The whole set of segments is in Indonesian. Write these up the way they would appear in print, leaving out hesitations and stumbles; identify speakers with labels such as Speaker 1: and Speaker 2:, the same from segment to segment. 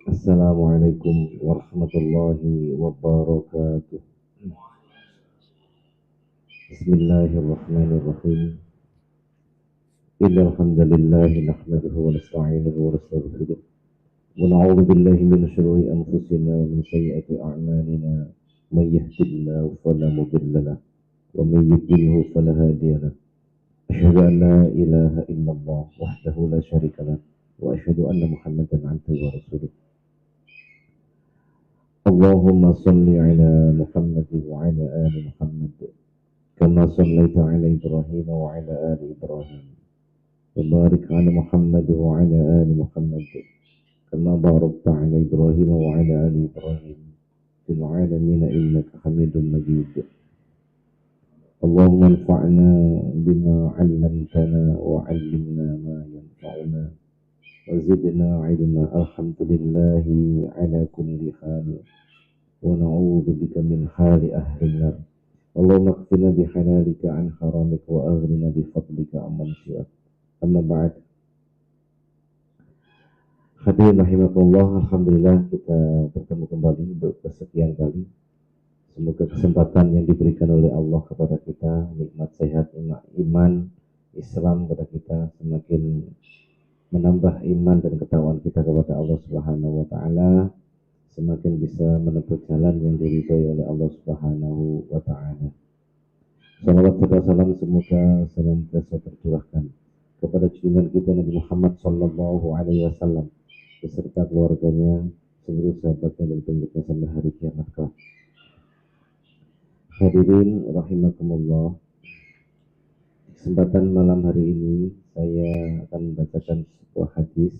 Speaker 1: Assalamualaikum warahmatullahi wabarakatuh. Bismillahirrahmanirrahim. Innal hamdalillah nahmaduhu wa nasta'inuhu wa nastaghfiruh. Wa na'udzu billahi min shururi anfusina wa min sayyiati a'malina. May yahdihillahu fala mudilla lahu wa may yudlilhu fala hadiya lahu. Asyhadu an la ilaha illallah wahdahu la syarika lahu wa asyhadu anna Muhammadan 'abduhu wa rasuluh. Allahumma salli ala Muhammad wa ala ali Muhammad. كما صليت على إبراهيم وعلى آل إبراهيم وبارك على محمد وعلى آل محمد كما باركت على إبراهيم وعلى آل إبراهيم في العالمين إنك حميد مجيد. اللهم انفعنا بما علمتنا وعلمنا ما ينفعنا وزدنا علما. الحمد لله على كل حال ونعوذ بك من حال أهل النار. Allahumma qfina bihalalika an haramika wa aghnina bifadlika amman syi'at. Amma ba'd. Hadirin rahimakumullah, alhamdulillah kita bertemu kembali untuk kesekian kali. Semoga kesempatan yang diberikan oleh Allah kepada kita, nikmat sehat, iman, Islam kepada kita semakin menambah iman dan ketakwaan kita kepada Allah Subhanahu wa taala, semakin bisa menempuh jalan yang diridhai oleh Allah Subhanahu wa taala. Salawat serta salam semoga senantiasa tercurahkan kepada junjungan kita Nabi Muhammad Sallallahu Alaihi Wasallam beserta keluarganya, seluruh sahabatnya dan pengikutnya sampai hari kiamat kelak. Hadirin rahimakumullah, kesempatan malam hari ini saya akan membacakan sebuah hadis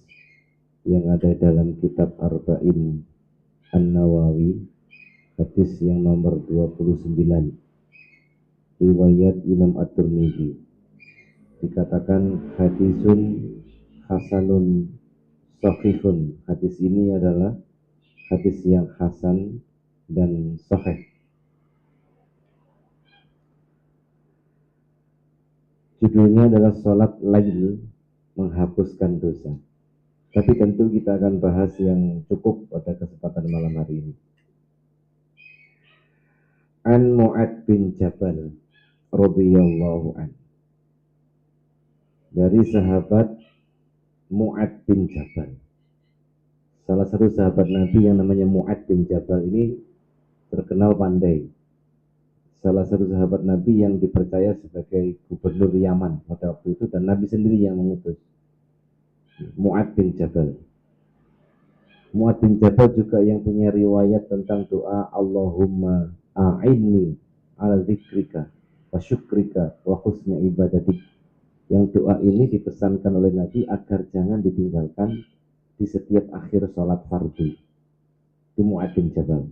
Speaker 1: yang ada dalam kitab Arba'in An-Nawawi, hadis yang nomor 29, riwayat Imam At-Tirmidzi. Dikatakan hadisun hasanun sahihun. Hadis ini adalah hadis yang hasan dan sahih. Judulnya adalah salat lail menghapuskan dosa. Tapi tentu kita akan bahas yang cukup pada kesempatan malam hari ini. An Mu'ad bin Jabal radhiyallahu an. Dari sahabat Mu'ad bin Jabal. Salah satu sahabat Nabi yang namanya Mu'ad bin Jabal ini terkenal pandai. Salah satu sahabat Nabi yang dipercaya sebagai gubernur Yaman pada waktu itu, dan Nabi sendiri yang mengutus. Mu'ad bin Jabal. Mu'ad bin Jabal juga yang punya riwayat tentang doa Allahumma a'inni ala zikrika wa syukrika wa husni ibadatik. Yang doa ini dipesankan oleh Nabi agar jangan ditinggalkan di setiap akhir sholat fardu. Itu Mu'ad bin Jabal.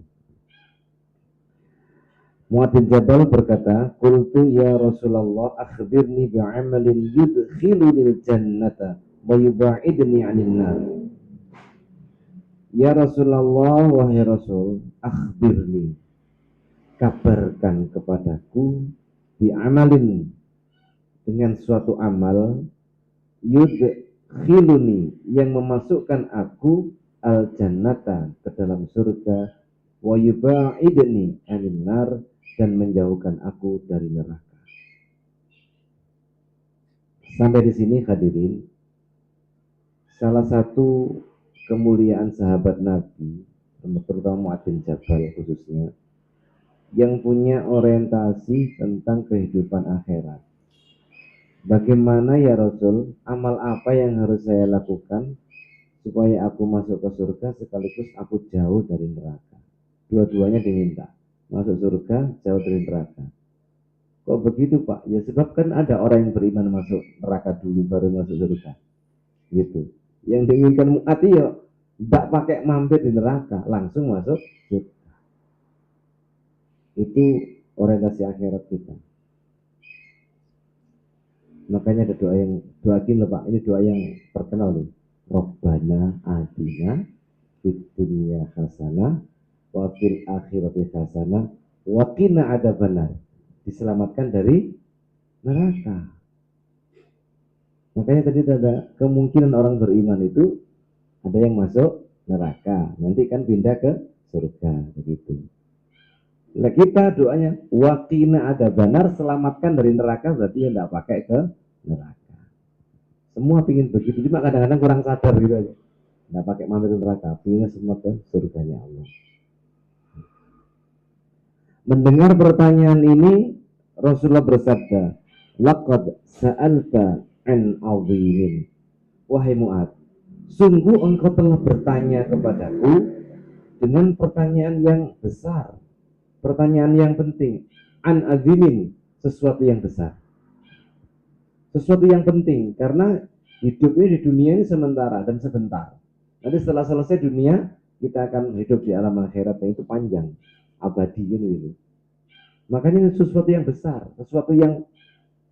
Speaker 1: Mu'ad bin Jabal berkata, "Qultu ya Rasulullah, akhbirni bi'amalin yudkhilunil jannata wa yuba'idni 'anil nar." Ya Rasulullah, wahai Rasul, akhbirni, kabarkan kepadaku bi'amalin, dengan suatu amal, yudkhiluni, yang memasukkan aku al jannata, ke dalam surga, wa yuba'idni 'anil nar, dan menjauhkan aku dari neraka. Sampai di sini hadirin, salah satu kemuliaan sahabat Nabi, terutama Mu'ad bin Jabal khususnya, yang punya orientasi tentang kehidupan akhirat. Bagaimana ya Rasul, amal apa yang harus saya lakukan supaya aku masuk ke surga sekaligus aku jauh dari neraka? Dua-duanya diminta, masuk surga, jauh dari neraka. Kok begitu Pak? Ya sebab kan ada orang yang beriman masuk neraka dulu baru masuk surga. Gitu. Yang diinginkan Mu'ad ya tidak pakai mampir di neraka, langsung masuk surga. Itu orientasi akhirat kita. Makanya ada doa gini Pak, ini doa yang terkenal nih. Rabbana atina fid dunya hasanah wa fil akhirati hasanah wa qina adzabannar. Diselamatkan dari neraka. Makanya tadi ada kemungkinan orang beriman itu ada yang masuk neraka, nanti kan pindah ke surga begitu. Nah kita doanya waqina ada benar, selamatkan dari neraka, berarti ya tidak pakai ke neraka. Semua pingin begitu, cuma kadang-kadang kurang sadar gitu aja. Tidak pakai mampir neraka, pinginnya semua ke surganya Allah. Mendengar pertanyaan ini, Rasulullah bersabda, laqad sa'alta an azimin. Wahai Mu'ad, sungguh engkau telah bertanya kepadaku dengan pertanyaan yang besar, pertanyaan yang penting, an azimin, sesuatu yang besar, sesuatu yang penting, karena hidupnya di dunia ini sementara dan sebentar. Nanti setelah selesai dunia, kita akan hidup di alam akhirat yang itu panjang, abadi gitu. Makanya sesuatu yang besar, sesuatu yang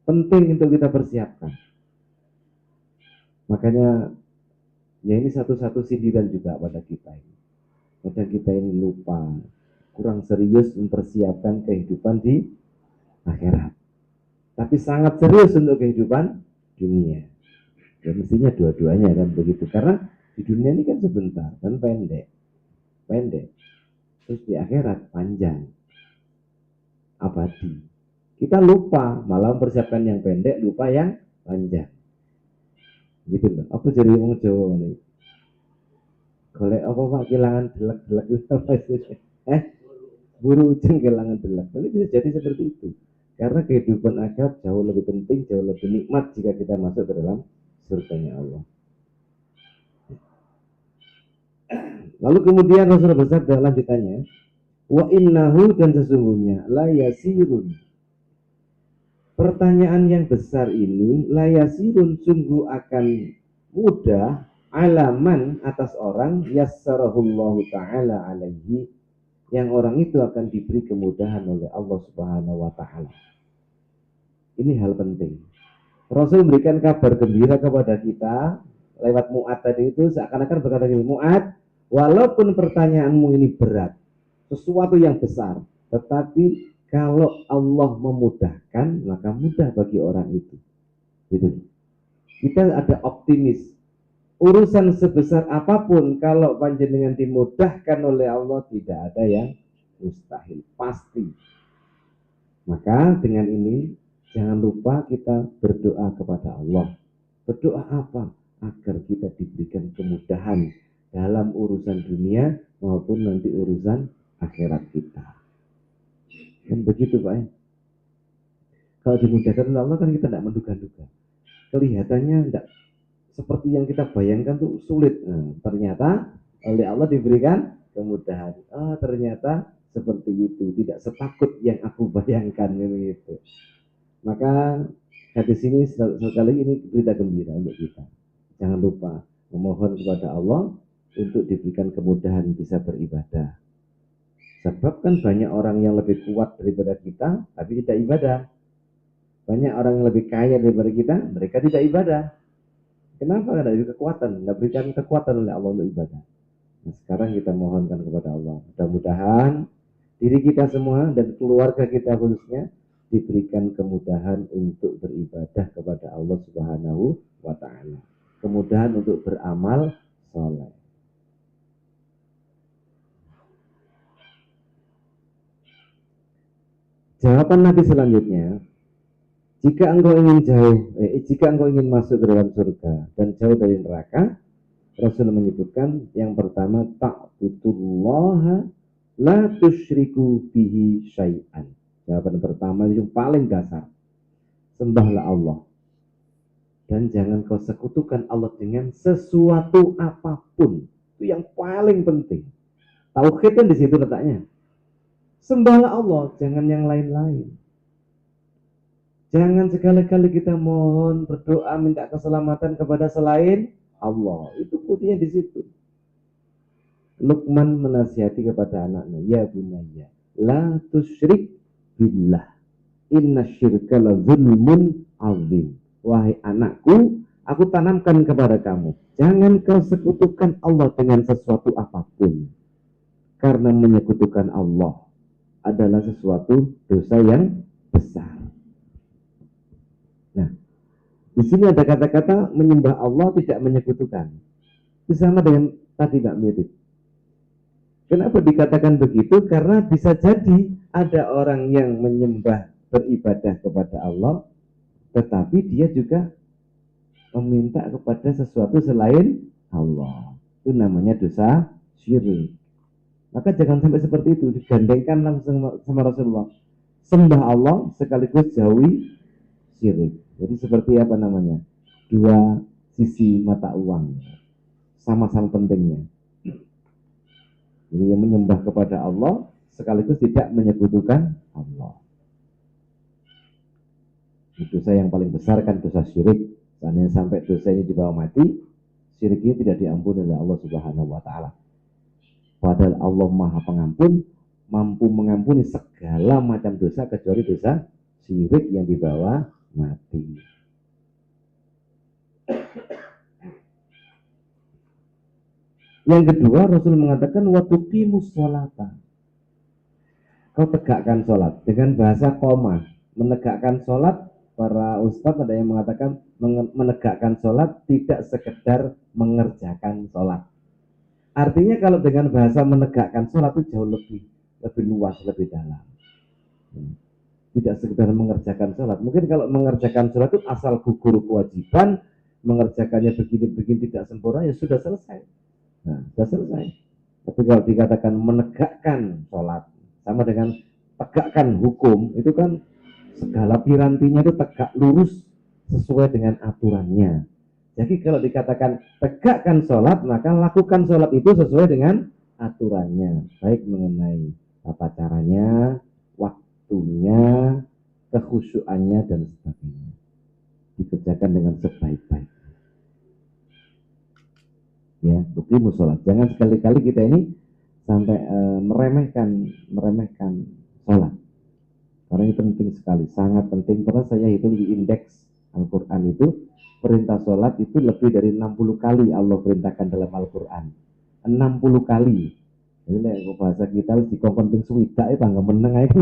Speaker 1: penting untuk kita persiapkan. Makanya ya ini satu-satu sindiran juga pada kita ini. Kadang kita ini lupa, kurang serius mempersiapkan kehidupan di akhirat. Tapi sangat serius untuk kehidupan dunia. Ya mestinya dua-duanya kan begitu. Karena di dunia ini kan sebentar dan pendek. Terus di akhirat panjang, abadi. Kita lupa, malah mempersiapkan yang pendek, lupa yang panjang. Gitu loh. Apa jadi wong Jawa nih? Golek apa Pak kehilangan delek-delek itu apa sih? Buru ujung kehilangan delek. Ini bisa jadi seperti itu. Karena kehidupan akhirat jauh lebih penting, jauh lebih nikmat jika kita masuk ke dalam surganya Allah. Lalu kemudian Rasulullah bersabda lanjutannya, wa innahu, dan sesungguhnya la yasirun. Pertanyaan yang besar ini la yasirun, sungguh akan mudah, alaman, atas orang yassarahullahu ta'ala alaihi, yang orang itu akan diberi kemudahan oleh Allah Subhanahu wa ta'ala. Ini hal penting. Rasul memberikan kabar gembira kepada kita lewat Mu'ad tadi itu, seakan-akan berkata gini, Mu'ad, walaupun pertanyaanmu ini berat, sesuatu yang besar, tetapi kalau Allah memudahkan, maka mudah bagi orang itu. Gitu. Kita ada optimis. Urusan sebesar apapun, kalau panjenengan dimudahkan oleh Allah, tidak ada yang mustahil, pasti. Maka dengan ini jangan lupa kita berdoa kepada Allah. Berdoa apa? Agar kita diberikan kemudahan dalam urusan dunia maupun nanti urusan akhirat kita. Dan begitu Pak. Kalau dimudahkan oleh Allah kan kita tidak menduga-duga. Kelihatannya tidak seperti yang kita bayangkan tuh sulit. Nah, ternyata oleh Allah diberikan kemudahan. Oh, ternyata seperti itu, tidak setakut yang aku bayangkan gitu. Maka hadis ini sekali ini berita gembira untuk kita. Jangan lupa memohon kepada Allah untuk diberikan kemudahan bisa beribadah. Sebab kan banyak orang yang lebih kuat daripada kita, tapi tidak ibadah. Banyak orang yang lebih kaya daripada kita, mereka tidak ibadah. Kenapa? Karena ada kekuatan, tidak berikan kekuatan oleh Allah untuk ibadah. Nah, sekarang kita mohonkan kepada Allah. Mudah-mudahan diri kita semua dan keluarga kita khususnya diberikan kemudahan untuk beribadah kepada Allah Subhanahu wa ta'ala. Kemudahan untuk beramal soleh. Jawaban Nabi selanjutnya, jika engkau ingin masuk ke dalam surga dan jauh dari neraka, Rasul menyebutkan yang pertama, ta'budullaha la tusyriku bihi syai'an. Jawaban pertama yang paling dasar, sembahlah Allah dan jangan kau sekutukan Allah dengan sesuatu apapun. Itu yang paling penting. Tauhid kan di situ letaknya. Sembahlah Allah, jangan yang lain-lain. Jangan sekali-kali kita mohon, berdoa, minta keselamatan kepada selain Allah. Itu putihnya di situ. Luqman menasihati kepada anaknya, ya bunayya, la tusyrik billah, inna syirka la zulmun azim. Wahai anakku, aku tanamkan kepada kamu, jangan kau sekutukan Allah dengan sesuatu apapun. Karena menyekutukan Allah adalah sesuatu dosa yang besar. Nah, di sini ada kata-kata menyembah Allah tidak menyekutukan. Itu sama dengan Tadi tidak mirip. Kenapa dikatakan begitu? Karena bisa jadi ada orang yang menyembah beribadah kepada Allah, tetapi dia juga meminta kepada sesuatu selain Allah. Itu namanya dosa syirik. Maka jangan sampai seperti itu, digandengkan langsung sama Rasulullah. Sembah Allah sekaligus jauhi syirik. Jadi seperti apa namanya? Dua sisi mata uang, sama-sama pentingnya. Jadi yang menyembah kepada Allah sekaligus tidak menyekutukan Allah. Itu dosa yang paling besar kan dosa syirik. Seandainya sampai dosa ini dibawa mati, syirik ini tidak diampuni oleh Allah Subhanahu wa taala. Padahal Allah Maha Pengampun, mampu mengampuni segala macam dosa kecuali dosa syirik yang dibawa mati. Yang kedua, Rasul mengatakan wa tuqimus sholata. Kau tegakkan sholat dengan bahasa koma. Menegakkan sholat, para ustadz ada yang mengatakan menegakkan sholat tidak sekedar mengerjakan sholat. Artinya kalau dengan bahasa menegakkan sholat itu jauh lebih luas, lebih dalam. Tidak sekedar mengerjakan sholat. Mungkin kalau mengerjakan sholat itu asal gugur kewajiban, mengerjakannya begini-begini tidak sempurna, ya sudah selesai. Nah, sudah selesai. Tapi kalau dikatakan menegakkan sholat, sama dengan tegakkan hukum, itu kan segala pirantinya itu tegak lurus sesuai dengan aturannya. Jadi kalau dikatakan tegakkan sholat, maka lakukan sholat itu sesuai dengan aturannya, baik mengenai tata caranya, waktunya, kekhusyuannya, dan sebagainya. Dikerjakan dengan sebaik-baik. Ya, bukti musolat. Jangan sekali-kali kita ini sampai meremehkan sholat. Karena ini penting sekali, sangat penting. Karena saya hitung di indeks Al-Quran itu, perintah sholat itu lebih dari 60 kali Allah perintahkan dalam Al-Quran. 60 kali. Jadi bahasa kita harus dikongkon ping suwida ya bangga meneng aja.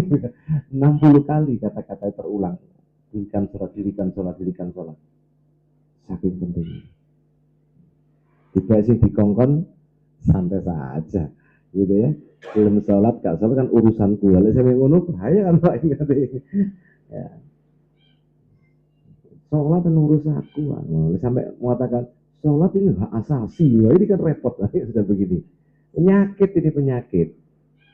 Speaker 1: 60 kali kata-kata terulang. Dirikan sholat, dirikan sholat, dirikan sholat. Saking pentingnya. Tidak sih dikongkon santai saja, gitu ya. Belum sholat, gak sholat kan urusanku. Lalu saya ngono bahaya kan Pak ini. Ya. Sholat kan urusan aku. Sampai mengatakan sholat ini hak asasi. Wah, ini kan repot lah. Sudah begini. Penyakit ini penyakit.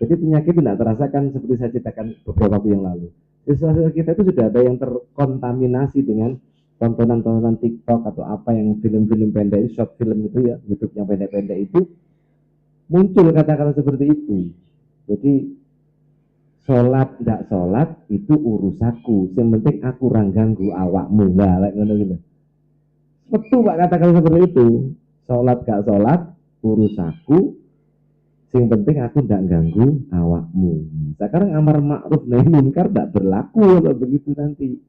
Speaker 1: Jadi penyakit tidak terasakan seperti saya ceritakan beberapa waktu yang lalu. Di sosial kita itu sudah ada yang terkontaminasi dengan tontonan-tontonan TikTok atau apa yang film-film pendek, short film itu ya, YouTube yang pendek-pendek itu muncul kata-kata seperti itu. Jadi sholat tidak sholat itu urusaku. Yang penting aku rangganggu awakmu. Nah, gitu. Betul Pak kata-kata seperti itu. Sholat gak sholat urusaku. Yang penting aku tidak ganggu awakmu. Sekarang amar ma'ruf nahi munkar tidak berlaku kalau begitu nanti.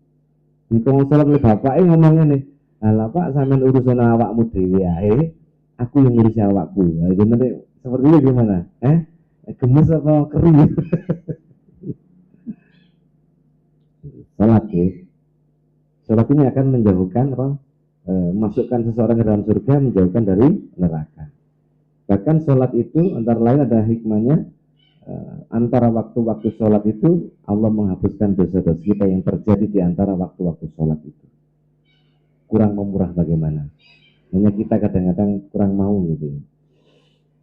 Speaker 1: Jika sholat oleh bapaknya ngomongnya nih, alah Pak sampean urusan awakmu dewe ae, aku yang ngurus awakku. Nah, jadi seperti itu gimana? Gemes apa kering? Sholat ya. Sholat ini akan menjauhkan apa? Masukkan seseorang ke dalam surga, menjauhkan dari neraka. Bahkan sholat itu antara lain ada hikmahnya, antara waktu-waktu sholat itu Allah menghapuskan dosa-dosa kita yang terjadi di antara waktu-waktu sholat itu. Kurang memurah bagaimana? Hanya kita kadang-kadang kurang mau gitu.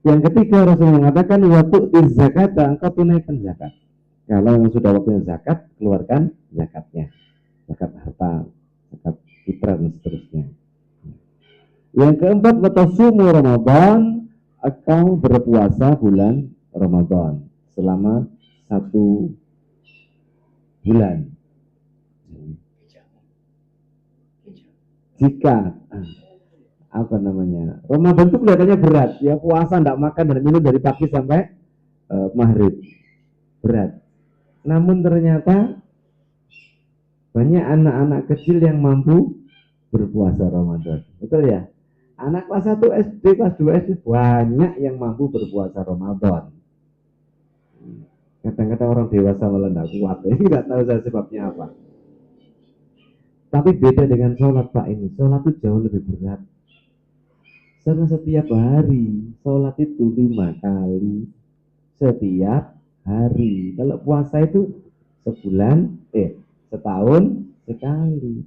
Speaker 1: Yang ketiga Rasul mengatakan waktu zakat, engkau tunaikan zakat. Kalau yang sudah waktunya zakat, keluarkan zakatnya. Zakat harta, zakat fitrah dan seterusnya. Yang keempat, watasumu Ramadan, engkau berpuasa bulan Ramadan selama 1 bulan. Jika apa namanya, Ramadan itu kelihatannya berat, ya puasa tidak makan dan minum dari pagi sampai maghrib, berat. Namun ternyata banyak anak-anak kecil yang mampu berpuasa Ramadan, betul ya? Anak kelas 1 SD, kelas 2 SD banyak yang mampu berpuasa Ramadan. Kadang-kadang orang dewasa malah tidak kuat, tidak tahu saya sebabnya apa. Tapi beda dengan sholat Pak ini, sholat itu jauh lebih berat. Karena setiap hari sholat itu 5 kali setiap hari. Kalau puasa itu setahun sekali,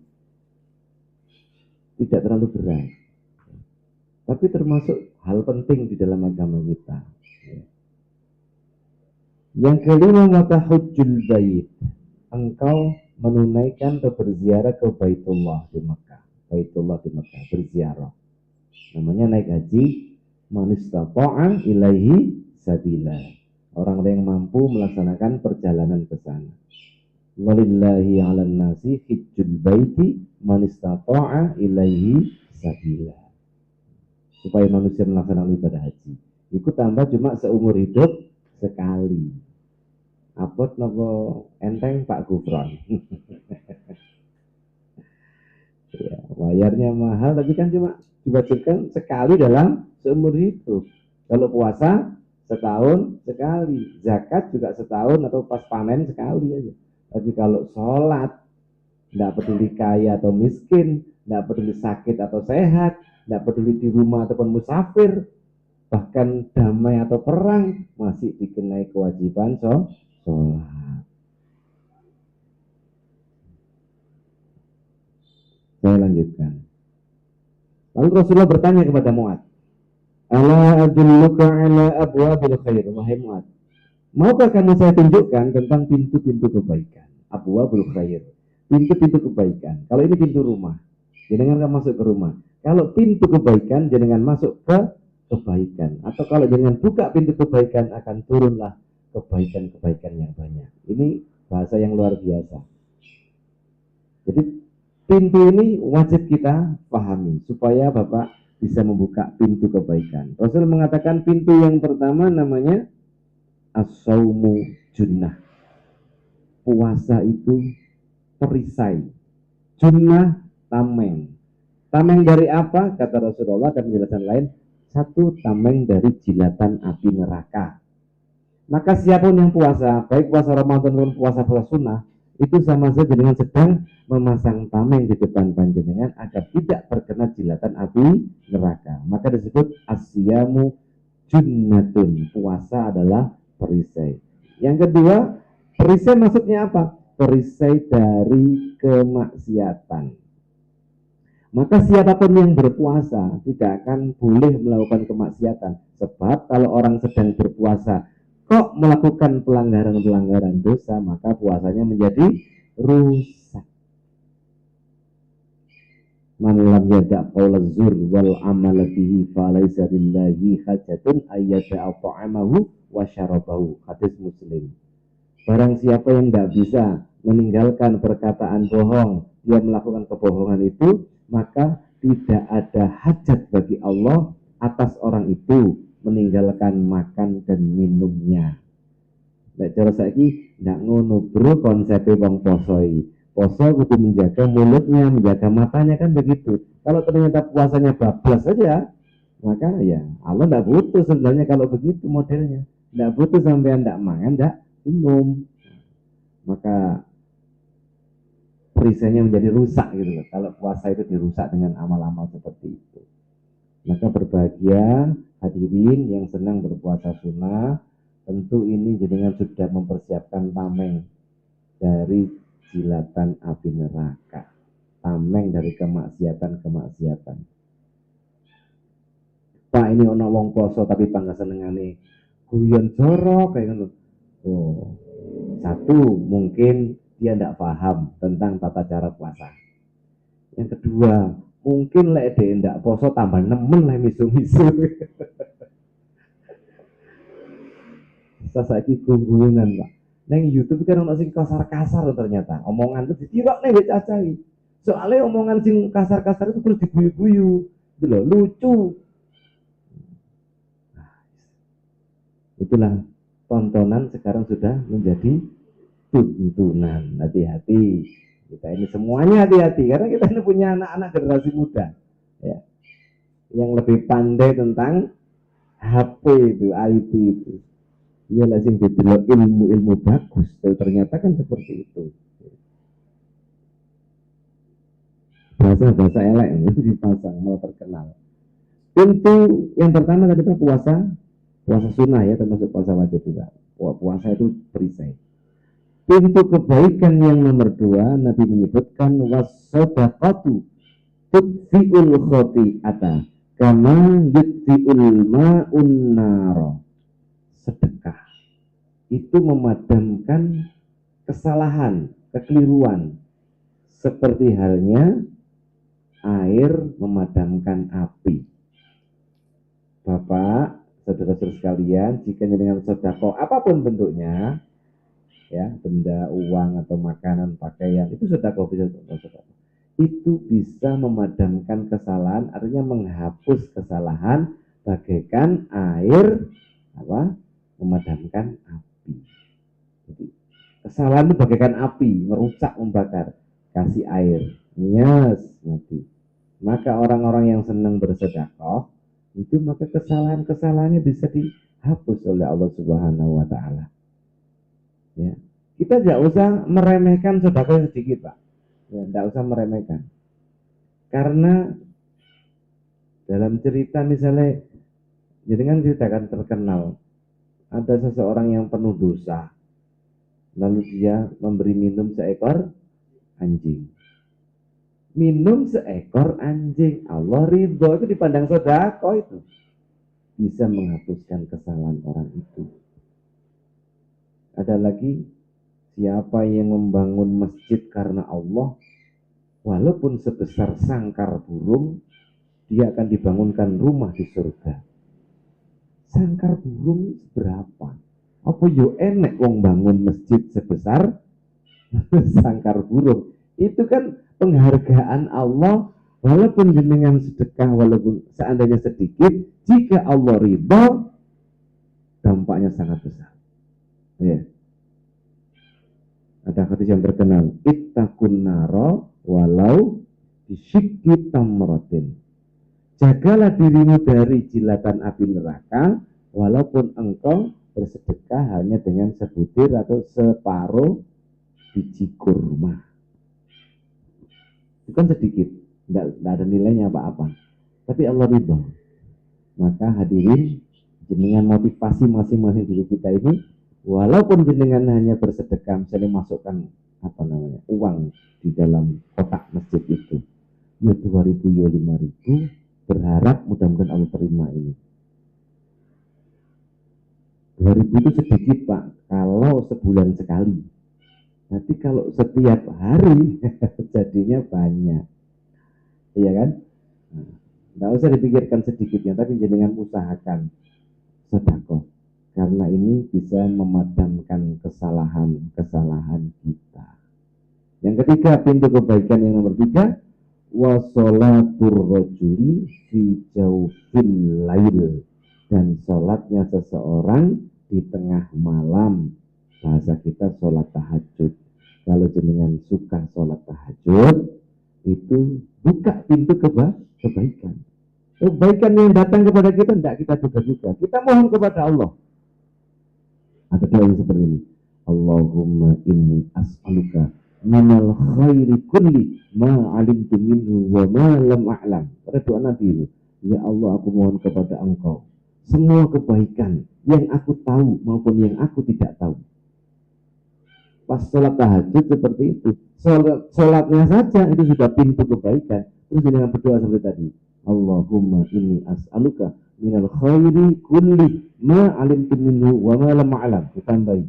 Speaker 1: tidak terlalu berat, tapi termasuk hal penting di dalam agama kita. Yang kelima, maka hujjul bait, engkau menunaikan atau berziarah ke Baitullah di Mekah. Baitullah di Mekah, berziarah. Namanya naik haji, man istata'a ilaihi sabila. Orang yang mampu melaksanakan perjalanan ke sana. Walillahi 'alan nasi hijjul baiti man istata'a ilaihi sabila. Supaya manusia melaksanakan ibadah haji. Ikut tambah cuma seumur hidup sekali. Apot nopo enteng Pak Gufron. Ya, bayarnya mahal tapi kan cuma diwajibkan sekali dalam seumur hidup. Kalau puasa setahun sekali, zakat juga setahun atau pas panen sekali aja. Tapi kalau sholat, tidak peduli kaya atau miskin, tidak peduli sakit atau sehat, tidak peduli di rumah ataupun musafir, bahkan damai atau perang, masih dikenai kewajiban sholat. Saya lanjutkan. Lalu Rasulullah bertanya kepada Mu'ad, ala adulluka ala abwabil khair, wahai Mu'ad, maukah kamu saya tunjukkan tentang pintu-pintu kebaikan? Abwabul khair, pintu-pintu kebaikan. Kalau ini pintu rumah, jangan masuk ke rumah. Kalau pintu kebaikan, jangan masuk ke kebaikan. Atau kalau jangan buka pintu kebaikan, akan turunlah kebaikan-kebaikan yang banyak. Ini bahasa yang luar biasa. Jadi pintu ini wajib kita pahami supaya Bapak bisa membuka pintu kebaikan. Rasul mengatakan pintu yang pertama namanya as-saumu junnah. Puasa itu perisai. Junnah tameng. Tameng dari apa? Kata Rasulullah dan penjelasan lain, satu tameng dari jilatan api neraka. Maka siapapun yang puasa, baik puasa Ramadan maupun puasa sunnah, itu sama saja dengan sedang memasang tameng di depan panjenengan agar tidak terkena jilatan api neraka. Maka disebut asyamu junnatun. Puasa adalah perisai. Yang kedua, perisai maksudnya apa? Perisai dari kemaksiatan. Maka siapapun yang berpuasa tidak akan boleh melakukan kemaksiatan. Sebab kalau orang sedang berpuasa kok melakukan pelanggaran-pelanggaran dosa, maka puasanya menjadi rusak. Man lam yada' qaula zur wal amala bihi falaysa lillahi hajatun ayyada'a ta'amahu wa syarabahu. Hadis Muslim. Barang siapa yang tidak bisa meninggalkan perkataan bohong, dia melakukan kebohongan itu, maka tidak ada hajat bagi Allah atas orang itu meninggalkan makan dan minumnya. Nek cara saiki ndak ngono bro, konsepnya wong posoi. Poso kudu menjaga mulutnya, menjaga matanya, kan begitu. Kalau ternyata puasanya bablas saja, maka ya Allah ndak butuh sebenarnya kalau begitu modelnya. Ndak butuh sampean ndak mangan, ndak minum. Maka perisainya menjadi rusak gitu loh. Kalau puasa itu dirusak dengan amal-amal seperti itu. Maka berbahagia hadirin yang senang berpuasa sunnah, tentu ini jenengan sudah mempersiapkan tameng dari jilatan api neraka, tameng dari kemaksiatan-kemaksiatan. Pak, ini ono wong poso tapi bangga senengane guyon jorok kayak gitu. Oh, satu mungkin dia tidak paham tentang tata cara puasa. Yang kedua, mungkin lek dia tidak poso tambah nemen lah misu-misu. Saiki gunggungan Pak. Neng YouTube kan ono sing kasar-kasar ternyata. Omongan itu ditirok nih wis cacai. Soalnya omongan sing kasar-kasar itu terus diguyu-guyu. Itu loh, lucu. Itulah tontonan sekarang sudah menjadi tuntunan. Hati-hati. Kita ini semuanya hati-hati karena kita ini punya anak-anak generasi muda. Ya. Yang lebih pandai tentang HP itu, IT itu. Iya lah sing didelok ilmu-ilmu bagus, ternyata kan seperti itu. Bahasa-bahasa elek itu dipasang malah terkenal. Pintu yang pertama tadi Pak, puasa sunnah ya, termasuk puasa wajib juga. Puasa itu perisai. Pintu kebaikan yang nomor dua, Nabi menyebutkan wasodaqatu tudfi'ul khoti'ata kama yudfi'ul ma'un naro. Sedekah itu memadamkan kesalahan, kekeliruan, seperti halnya air memadamkan api. Bapak, saudara-saudara sekalian, jika dengan sedekah apapun bentuknya, ya, benda, uang atau makanan, pakaian, itu sedekah, bisa sedekah. Itu bisa memadamkan kesalahan, artinya menghapus kesalahan bagaikan air apa? Memadamkan api. Jadi, kesalahan itu bagaikan api, merusak, membakar. Kasih air, nyes, mati. Maka orang-orang yang senang bersedekah itu maka kesalahan-kesalahannya bisa dihapus oleh Allah Subhanahu wa taala. Ya. Kita tidak usah meremehkan sedekah sedikit, Pak. Ya, tidak usah meremehkan. Karena dalam cerita misalnya, jadi kan ceritakan terkenal, ada seseorang yang penuh dosa, lalu dia memberi minum seekor anjing. Minum seekor anjing, Allah ridho, itu dipandang sedekah, itu bisa menghapuskan kesalahan orang itu. Ada lagi, siapa yang membangun masjid karena Allah, walaupun sebesar sangkar burung, dia akan dibangunkan rumah di surga. Sangkar burung berapa? Apa yo enek wong bangun masjid sebesar sangkar burung? Itu kan penghargaan Allah, walaupun jenengan sedekah, walaupun seandainya sedikit, jika Allah ridho, dampaknya sangat besar. Ya. Ada hadis yang terkenal, ittaqun naro walau bisyikki tamratin. Jagalah dirimu dari jilatan api neraka, walaupun engkau bersedekah hanya dengan sebutir atau separuh biji kurma. Itu kan sedikit, tidak ada nilainya apa-apa. Tapi Allah ridho. Maka hadirin, jenengan motivasi masing-masing diri kita ini, walaupun jenengan hanya bersedekah, misalnya masukkan uang di dalam kotak masjid itu, ya 2.000, ya 5.000, berharap mudah-mudahan Allah terima ini. 2.000 itu sedikit Pak, kalau sebulan sekali. Nanti kalau setiap hari jadinya banyak, iya kan? Nggak usah dipikirkan sedikitnya, tapi jangan usahakan sedekah, karena ini bisa memadamkan kesalahan kita. Yang ketiga, pintu kebaikan yang nomor 3, wasolatur rojuli fi jaufil lail, dan sholatnya seseorang di tengah malam. Bahasa kita sholat tahajud. Kalau jenengan suka sholat tahajud, itu buka pintu kebaikan. Kebaikan yang datang kepada kita tidak kita duga-duga. Kita mohon kepada Allah. Ada doa yang seperti ini. Allahumma inni as'aluka minal khairi kulli ma alimtu minhu wa ma lam a'lam. Pada doa Nabi ini, ya Allah, aku mohon kepada Engkau semua kebaikan yang aku tahu maupun yang aku tidak tahu. Pas sholat tahajud seperti itu, sholatnya saja itu sudah pintu kebaikan. Terus dengan berdoa seperti tadi, Allahumma inni as'aluka minal khairi kulli ma alimtu minhu wa ma lam a'lam. Ditambahi,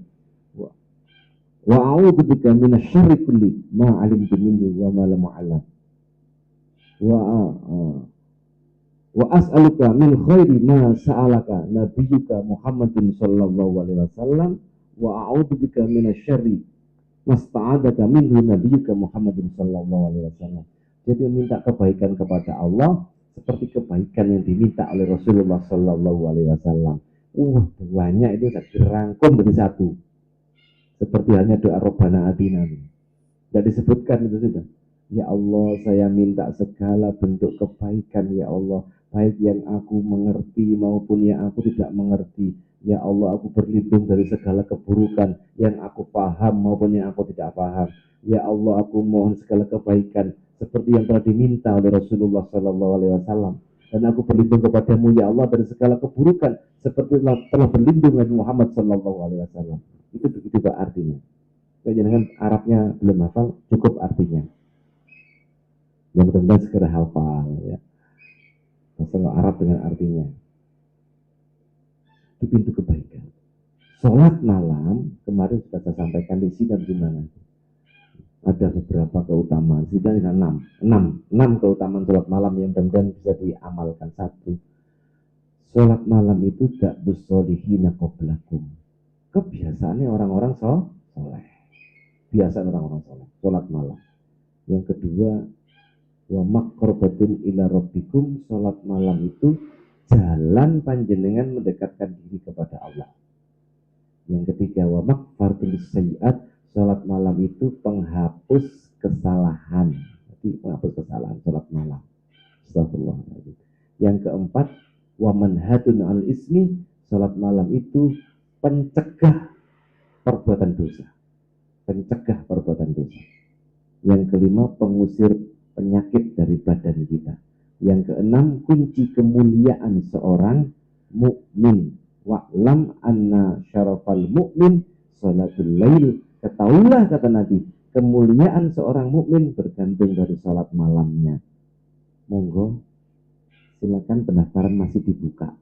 Speaker 1: wa a'udzu bika minasyarri kulli ma alimtu minhu wa ma lam a'lam. Wa as'aluka min khairi ma sa'alaka nabiyyuka Muhammadin sallallahu alaihi wasallam wa a'udzu bika minasyarri masta'adaka minhu nabiyyuka Muhammadin sallallahu alaihi wasallam. Jadi meminta kebaikan kepada Allah seperti kebaikan yang diminta oleh Rasulullah sallallahu alaihi wasallam. Banyak itu sudah dirangkum dari satu. Seperti hanya doa Rabbana Atina. Tidak disebutkan itu sudah. Ya Allah, saya minta segala bentuk kebaikan ya Allah, baik yang aku mengerti maupun yang aku tidak mengerti. Ya Allah, aku berlindung dari segala keburukan yang aku paham maupun yang aku tidak paham. Ya Allah, aku mohon segala kebaikan seperti yang telah diminta oleh Rasulullah Sallallahu Alaihi Wasallam. dan aku berlindung kepadamu ya Allah dari segala keburukan seperti telah berlindung Nabi Muhammad Sallallahu Alaihi Wasallam. Itu begitu Pak artinya. Jangan Arabnya belum hafal, cukup artinya. Yang mudah-mudahan segera hafal ya. Masalah Arab dengan artinya. Itu pintu kebaikan. Sholat malam kemarin sudah saya sampaikan di sini dan di mana. Ada beberapa keutamaan, setidaknya 6 keutamaan sholat malam yang mudah-mudahan bisa diamalkan. Satu, sholat malam itu tak busolihina qoblakum. Kebiasaannya orang-orang soleh. Biasa orang-orang soleh, sholat malam. Yang kedua, wa maqrabatun ila rabbikum, sholat malam itu jalan panjenengan mendekatkan diri kepada Allah. Yang ketiga, wa maghfiratul sayyi'at, sholat malam itu penghapus kesalahan. Jadi penghapus kesalahan sholat malam. Astagfirullahaladzim. Yang keempat, wa manhatun al ismi, sholat malam itu pencegah perbuatan dosa. Pencegah perbuatan dosa. Yang kelima, pengusir penyakit dari badan kita. Yang keenam, kunci kemuliaan seorang mukmin. Wa'lam anna syarafal mu'min sholatul lail. Ketahuilah kata Nabi, kemuliaan seorang mukmin bergantung dari sholat malamnya. Monggo, silakan, pendaftaran masih dibuka.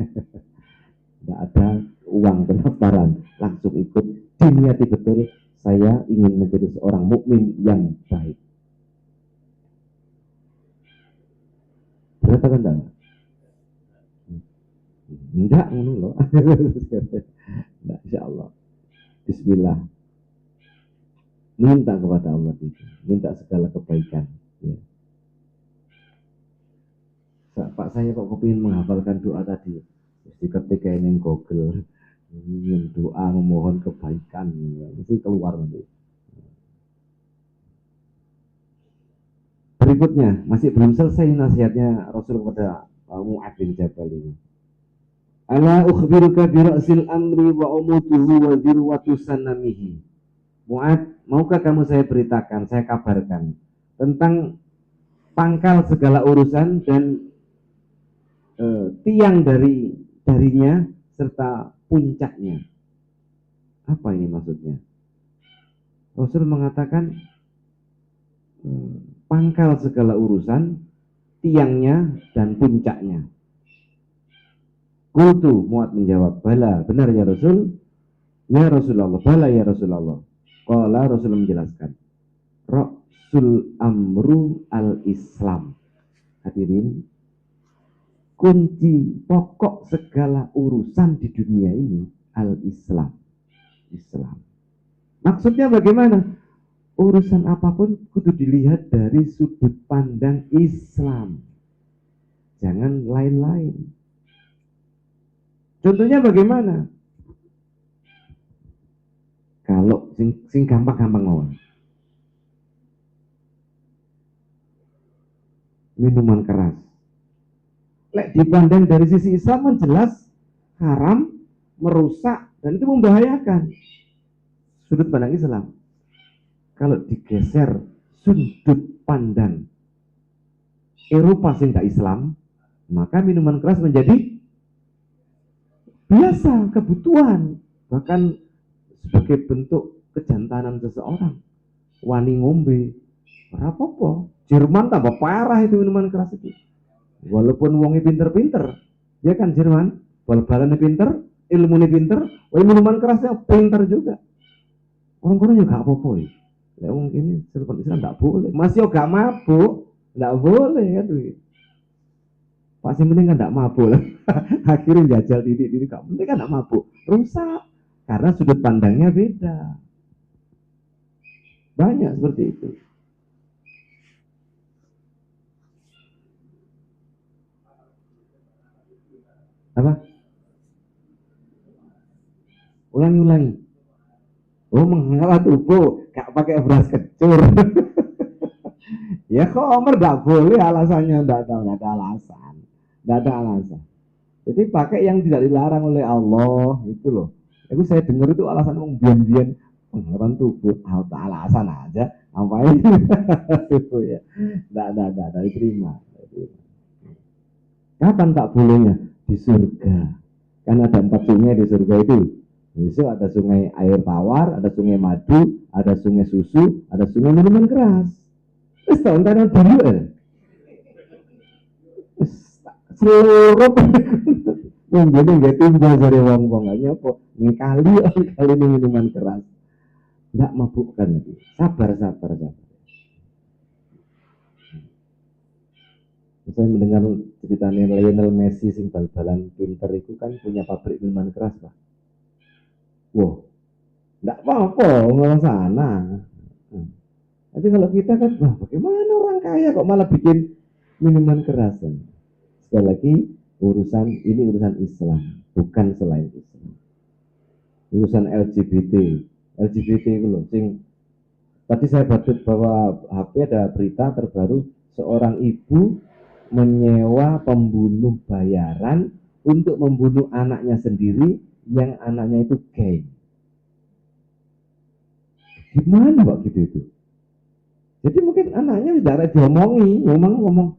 Speaker 1: Tidak ada uang pendaftaran, langsung ikut. Diniati betul, saya ingin menjadi seorang mukmin yang baik. Berapa kan enggak? Enggak, loh. Enggak, insyaallah. Bismillah. Minta kepada Allah itu, minta segala kebaikan. Ya. Pak, saya kok kepingin menghafalkan doa tadi. Mesti ketika ini Google, ingin doa memohon kebaikan, ya. Mesti keluar nanti. Berikutnya, masih belum selesai nasihatnya Rasul kepada Mu'adz bin Jabal ini. Ala ukhbiruka bi ra'sil amri wa umuduhu wa zirwatu sanamihi. Mu'adz, maukah kamu saya beritakan, saya kabarkan tentang pangkal segala urusan dan tiang darinya serta puncaknya. Apa ini maksudnya? Rasul mengatakan pangkal segala urusan, tiangnya dan puncaknya. Qultu, Mu'adz menjawab, bala, benar ya Rasul. Ya Rasulullah, bala ya Rasulullah. Qala, Rasul menjelaskan, Ra'sul amru al-Islam. Hadirin, kunci pokok segala urusan di dunia ini al-Islam. Islam. Maksudnya bagaimana? Urusan apapun kudu dilihat dari sudut pandang Islam. Jangan lain-lain. Contohnya bagaimana? Kalau sing gampang-gampang ngomong. Minuman keras. Lek dipandang dari sisi Islam kan jelas haram, merusak, dan itu membahayakan. Sudut pandang Islam. Kalau digeser sudut pandang Eropa sing gak Islam, maka minuman keras menjadi biasa, kebutuhan, bahkan sebagai bentuk kejantanan seseorang. Wani ngombe, apa-apa. Jerman tambah parah itu minuman keras itu. Walaupun wongnya pinter-pinter, ya kan Jerman, bal-balannya pinter, ilmunya pinter, minuman kerasnya pinter juga. Orang-orang juga apa-apa ya. Ya ini seperti Islam tidak boleh. Masih gak mabuk, tidak boleh kan. Pasti mending kan tidak mabuk lah. Akhirnya jajal titik-titik, gak penting kan tidak mabuk. Rusak. Karena sudut pandangnya beda. Banyak seperti itu. Apa? Ulangi. Oh, menghelat tubuh, gak pakai beras kecur. Ya kok Omer gak boleh, alasannya tidak ada alasan. Tidak ada alasan. Jadi pakai yang tidak dilarang oleh Allah, itu loh. Itu saya dengar itu alasan bian-bian penghelat tubuh, alasan aja, ngapain? Itu ya. Tidak diterima. Kapan tak bolehnya? Di surga. Kan ada 4 sungai di surga itu. Besok ada sungai air tawar, ada sungai madu, ada sungai susu, ada sungai minuman keras. Terus tahun tahun dulu seluruh mungkin nggak tinggal dari wong-wong aja kok ngkali kali ini minuman keras nggak mabukkan lagi. Sabar. Saya mendengar ceritanya Lionel Messi sing bal-balan pinter itu kan punya pabrik minuman keras pak. Wow, nggak apa-apa ngomong sana. Tapi kalau kita kan, wah bagaimana orang kaya kok malah bikin minuman keras kan? Sekali lagi ini urusan Islam, bukan selain Islam. Urusan LGBT itu loh, sing tadi saya baca bahwa HP ada berita terbaru seorang ibu menyewa pembunuh bayaran untuk membunuh anaknya sendiri yang anaknya itu gay. Gimana Pak gitu itu? Jadi mungkin anaknya tidak diomongi, memang ngomong,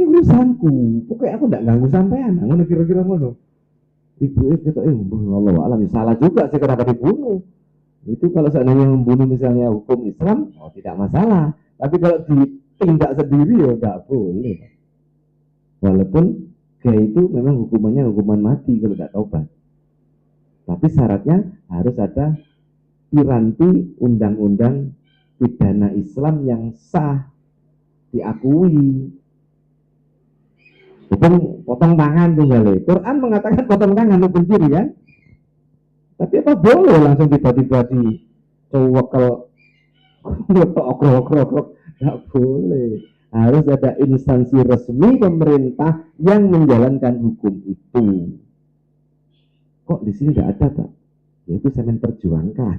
Speaker 1: ini urusanku, pokoknya aku tidak ganggu sampean, ngono kira-kira ngono. Ibu itu Allah alam, salah juga sih kenapa dibunuh. Itu kalau seandainya membunuh misalnya hukum Islam, oh tidak masalah. Tapi kalau ditindak sendiri ya tidak boleh. Walaupun gay itu memang hukumannya hukuman mati kalau tidak taubat. Tapi syaratnya harus ada piranti undang-undang pidana Islam yang sah, diakui. Hukum potong tangan tuh kali. Quran mengatakan potong tangan itu pencuri kan? Tapi apa boleh langsung tiba-tiba di cowok okrok nggak boleh. Harus ada instansi resmi pemerintah yang menjalankan hukum itu. Kok di sini tidak ada Pak? Yaitu saya memperjuangkan.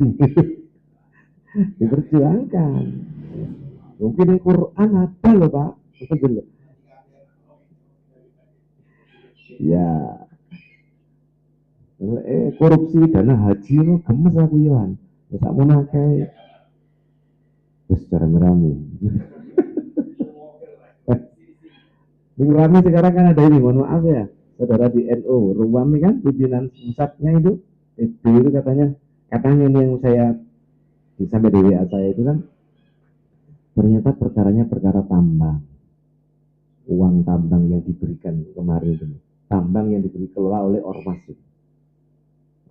Speaker 1: Diperjuangkan. Mungkin di Quran ada loh Pak. Itu dulu. Ya. Korupsi dana haji lo gemes aku Yohan. Tak mau nakai. Terus secara merami. Di Rami sekarang kan ada ini, mohon maaf ya, saudara di NU, Ruwami kan pimpinan pusatnya itu katanya ini yang saya sampai di WA saya itu kan ternyata perkaranya perkara tambang, uang tambang yang diberikan kemarin itu, tambang yang diberi kelola oleh ormas itu.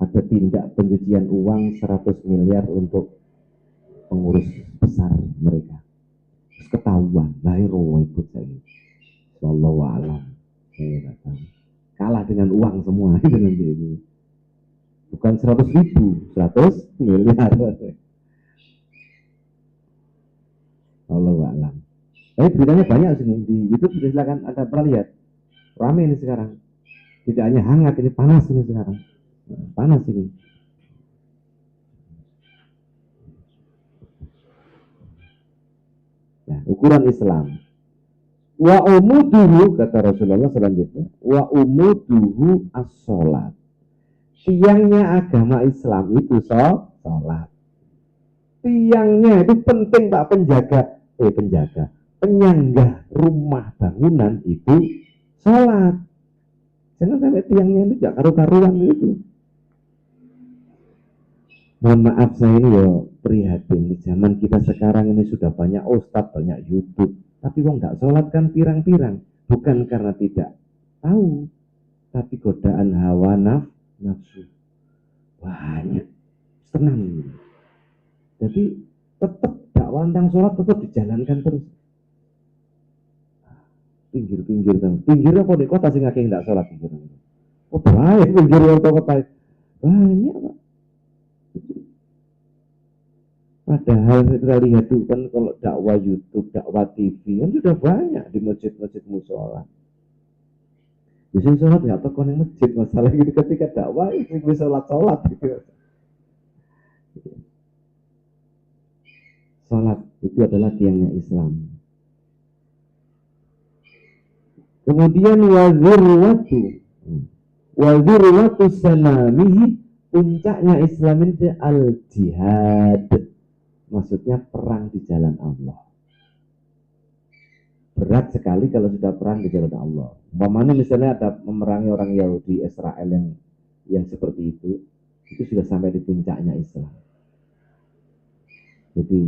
Speaker 1: Ada tindak pencucian uang 100 miliar untuk pengurus besar mereka. Terus ketahuan, lahir ikut saya. Wallahu a'lam. Saya tahu. Kalah dengan uang semua dengan ini. Bukan 100.000, 100 miliar. Wallahu a'lam. Tapi beritanya banyak sini di YouTube, silakan Anda pernah lihat. Ramai ini sekarang. Tidak hanya hangat, ini panas ini sekarang. Panas ini. Nah, ukuran Islam. Wa umuduhu, kata Rasulullah selanjutnya, wa umuduhu as-sholat. Tiangnya agama Islam itu sholat. Tiangnya itu penting Pak, penyangga rumah bangunan itu sholat. Jangan sampai tiangnya itu gak karu-karuan itu. Mohon maaf saya ini ya prihatin, di zaman kita sekarang ini sudah banyak ustadz, banyak YouTube, tapi wong gak sholat kan pirang-pirang, bukan karena tidak tahu, tapi godaan hawa nafsu banyak, senang. Jadi tetap dakwah tentang sholat tetap dijalankan terus. Pinggir-pinggir kan, pinggir apa di kota sih ngakeh nggak sholat pinggir. Oh baik pinggir yang kota banyak Pak. Padahal kita lihat tuh kan kalau dakwah YouTube, dakwah TV kan sudah banyak di masjid-masjid musola. Bisa sholat nggak tahu yang masjid masalah gitu ketika dakwah itu bisa sholat gitu. Sholat itu adalah tiangnya Islam. Kemudian wazirwatu sanamihi, puncaknya Islam itu al-jihad. Maksudnya perang di jalan Allah. berat sekali kalau sudah perang di jalan Allah. Umpamanya misalnya ada memerangi orang Yahudi Israel yang seperti itu sudah sampai di puncaknya Islam. Jadi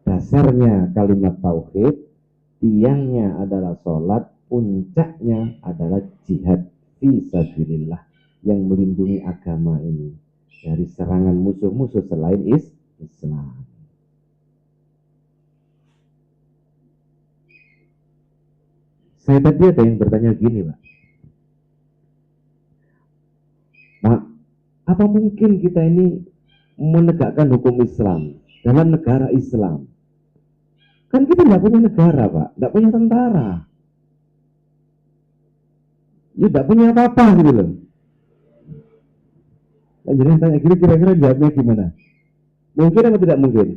Speaker 1: dasarnya kalimat tauhid, tiangnya adalah sholat, puncaknya adalah jihad fi sabilillah yang melindungi agama ini dari serangan musuh-musuh selain Islam. Saya tadi ada yang bertanya gini, Pak, apa mungkin kita ini menegakkan hukum Islam dalam negara Islam? Kan kita nggak punya negara, Pak, nggak punya tentara, ya nggak punya apa-apa gitu loh. Nah, jadi tanya gini, kira-kira jawabnya gimana? Mungkin atau tidak mungkin?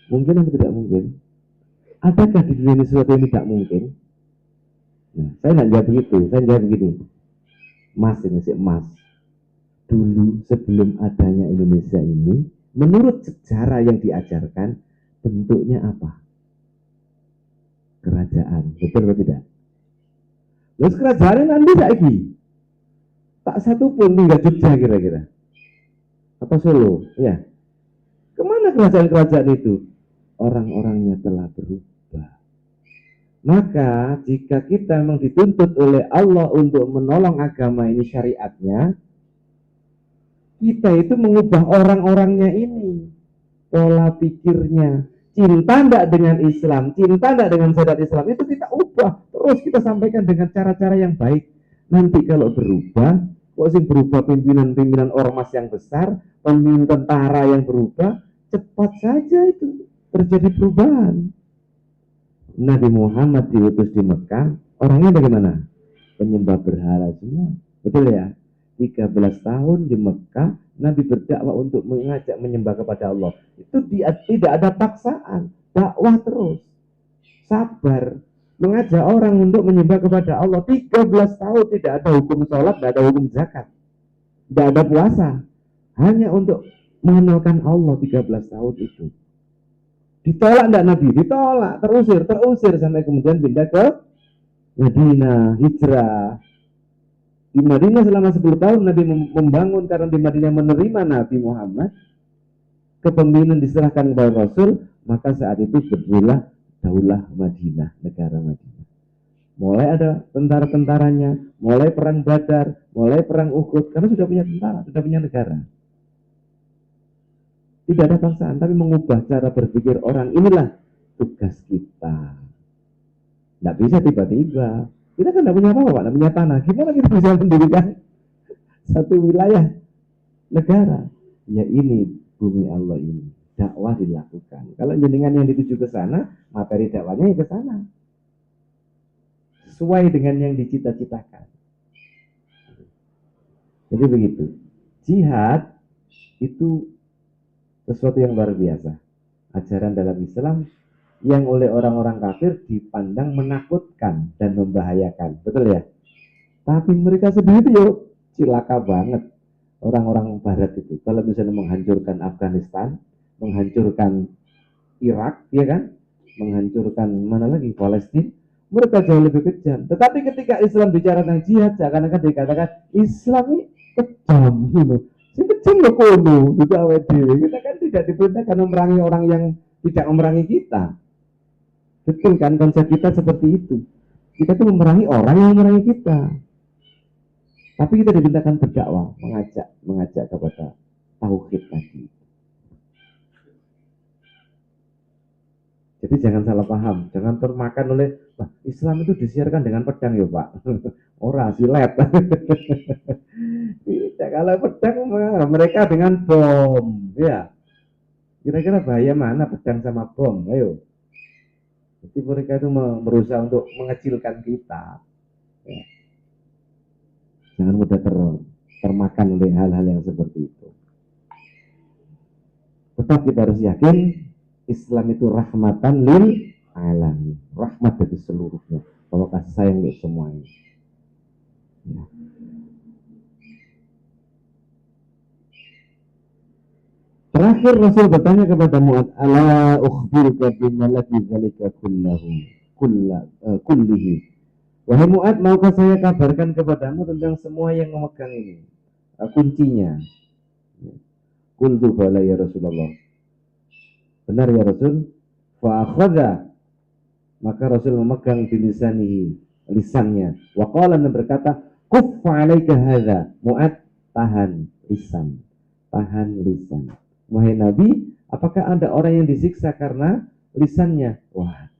Speaker 1: Mungkin atau tidak mungkin? Adakah di dunia ini sesuatu yang tidak mungkin? Nah, saya nggak jawab begitu, saya jawab begini, Mas ini sih Mas. Dulu sebelum adanya Indonesia ini, menurut sejarah yang diajarkan, bentuknya apa? Kerajaan, betul atau tidak? Terus kerajaan nanti lagi, tak satu pun tinggal Jogja kira-kira, atau Solo, ya. Kemana kerajaan-kerajaan itu? Orang-orangnya telah berubah. Maka jika kita memang dituntut oleh Allah untuk menolong agama ini syariatnya, kita itu mengubah orang-orangnya ini, pola pikirnya, cinta enggak dengan Islam, cinta enggak dengan syariat Islam, itu kita ubah, terus kita sampaikan dengan cara-cara yang baik. Nanti kalau berubah, kok sih berubah pimpinan-pimpinan ormas yang besar, pemimpin tentara yang berubah, cepat saja itu terjadi perubahan. Nabi Muhammad diutus di Mekah, orangnya bagaimana? Penyembah berhala semua. Betul ya? 13 tahun di Mekah, Nabi berdakwah untuk mengajak menyembah kepada Allah. Itu tidak ada paksaan, dakwah terus. Sabar, mengajak orang untuk menyembah kepada Allah. 13 tahun tidak ada hukum sholat, tidak ada hukum zakat, tidak ada puasa. Hanya untuk mengenalkan Allah 13 tahun itu. Ditolak enggak Nabi? Ditolak, terusir sampai kemudian pindah ke Madinah, hijrah. Di Madinah selama 10 tahun Nabi membangun, karena di Madinah menerima Nabi Muhammad, kepemimpinan diserahkan kepada Rasul, maka saat itu berdirilah Daulah Madinah, negara Madinah. Mulai ada tentara-tentaranya, mulai perang Badar, mulai perang Uhud, karena sudah punya tentara, sudah punya negara. Tidak ada paksaan, tapi mengubah cara berpikir orang. Inilah tugas kita. Tidak bisa tiba-tiba. Kita kan tidak punya apa-apa, tidak punya tanah. Gimana kita bisa mendirikan satu wilayah negara? Ya ini bumi Allah ini. Dakwah dilakukan. Kalau jenengan yang dituju ke sana, materi dakwahnya ya ke sana. Sesuai dengan yang dicita-citakan. Jadi begitu. Jihad itu sesuatu yang luar biasa. Ajaran dalam Islam yang oleh orang-orang kafir dipandang menakutkan dan membahayakan. Betul ya? Tapi mereka sendiri yuk cilaka banget. Orang-orang barat itu kalau misalnya menghancurkan Afghanistan, menghancurkan Irak, ya kan, menghancurkan mana lagi Palestina, mereka jauh lebih kejam. Tetapi ketika Islam bicara tentang jihad, seakan-akan dikatakan Islam ini kejam gitu. Si kecil loh kono, gitu awet dewe. Kita kan tidak diperintahkan memerangi orang yang tidak memerangi kita. Betul kan, konsep kita seperti itu. Kita tuh memerangi orang yang memerangi kita. Tapi kita dimintakan berdakwah, mengajak kepada tauhid tadi. Jadi jangan salah paham, jangan termakan oleh Islam itu disiarkan dengan pedang ya Pak. Ora silet. Tidak, kalau pedang mereka dengan bom, ya. Kira-kira bahaya mana pedang sama bom? Ayo. Jadi mereka itu berusaha untuk mengecilkan kita. Ya. Jangan mudah termakan oleh hal-hal yang seperti itu. Tetap kita harus yakin Islam itu rahmatan lil alamin, rahmat bagi seluruhnya, bahwa kasih sayang untuk semuanya. Ya. Terakhir Rasul bertanya kepada Mu'ad, ala ukhbiruka bimalaki zalika kullihi. Wahai Mu'ad, maukah saya kabarkan kepadamu tentang semua yang memegang ini, kuncinya. Qultu bala ya Rasulullah. Benar ya Rasul. Fa akhadha, maka Rasul memegang bilisanihi, lisannya. Wa qala, dan berkata, kuffa alaika hadza. Mu'ad, tahan lisan. Tahan lisan. Wahai Nabi, apakah ada orang yang disiksa karena lisannya? Wah,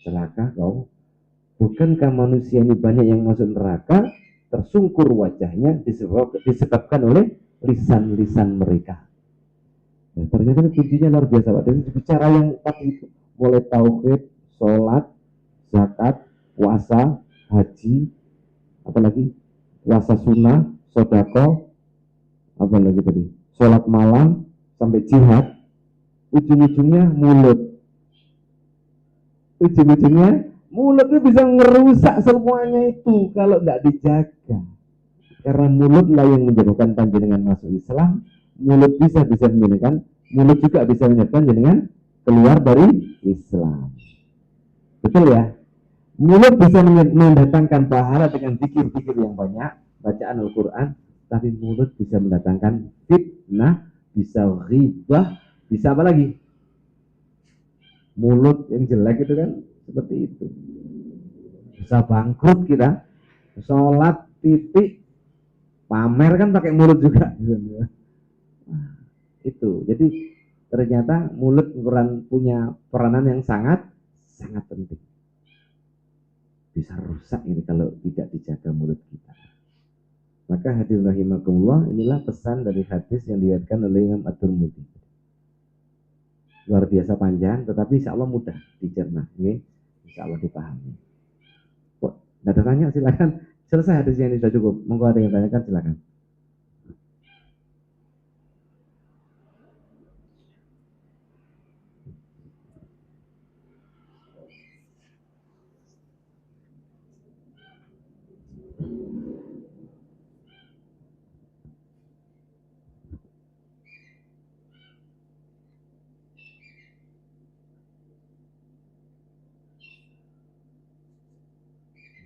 Speaker 1: celaka kau. Bukankah manusia ini banyak yang masuk neraka, tersungkur wajahnya disebabkan oleh lisan-lisan mereka. Nah, ternyata kuncinya luar biasa Pak. Dari bicara yang tadi itu, mulai tauhid, sholat, zakat, puasa, haji, apalagi puasa sunnah, sodako, apalagi tadi, sholat malam, sampai jihad, ujung-ujungnya mulut. Ujung-ujungnya mulut itu bisa ngerusak semuanya itu kalau tidak dijaga. Karena mulutlah yang menjadikan panjenengan masuk Islam. Mulut bisa menjadikan, mulut juga bisa menyebabkan jenengan keluar dari Islam. Betul ya? Mulut bisa mendatangkan pahala dengan zikir-zikir yang banyak, bacaan Al-Quran, tapi mulut bisa mendatangkan fitnah, bisa ghibah, bisa apa lagi? Mulut yang jelek itu kan seperti itu. Bisa bangkrut kita. Sholat titik pamer kan pakai mulut juga. Itu. Jadi ternyata mulut punya peranan yang sangat penting. Bisa rusak ini kalau tidak dijaga mulut kita. Maka hadirin rahimakumullah, inilah pesan dari hadis yang diriwayatkan oleh Imam At-Tirmidzi. Luar biasa panjang, tetapi insya Allah mudah dicerna. Ini insya Allah dipahami. Kok nggak ada tanya, silakan. Selesai hadisnya, ini sudah cukup. Monggo ada yang tanyakan, silakan.